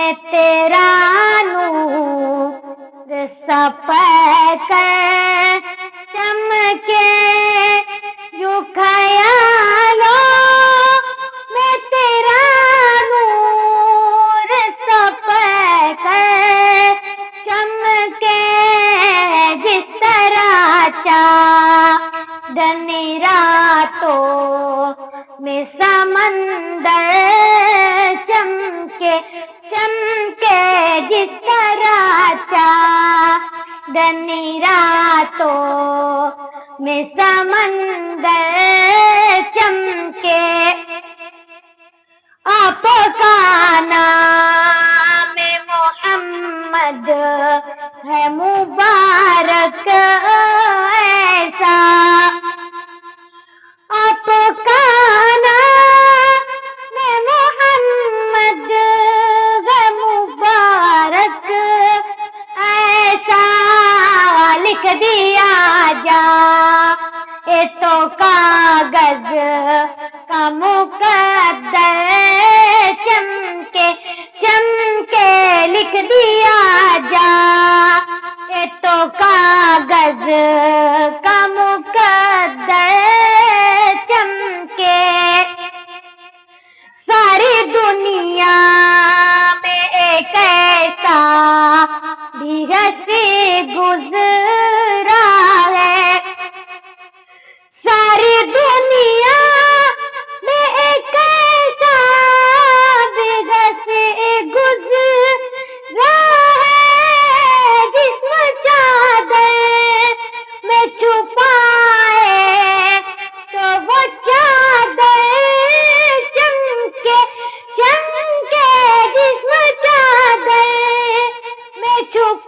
में तेरा नूर सपकर चमके, यूं ख्यालों में तेरा नूर सपकर चमके, जिस तरह चांदनी रातों में समंदर चमके, चमके जिस तरह चांदनी रातों में समंदर चमके। आपका नाम मोहम्मद है मुबारक ऐसा, आपका नाम मोहम्मद है मुबारक ऐसा, लिख दिया जा ये तो कागज का मुकद्दर चमके, चमके लिख दिया जा ये तो कागज का मुकद्दर चमके। सारी दुनिया में एक ऐसा भी हंसी गुजरा है, सारी दुनिया में एक ऐसा भी हंसी गुजरा है, जिस्म चादर में छुपाए तो वो चादर चमके, चमके जिस्म चादर में छुपाए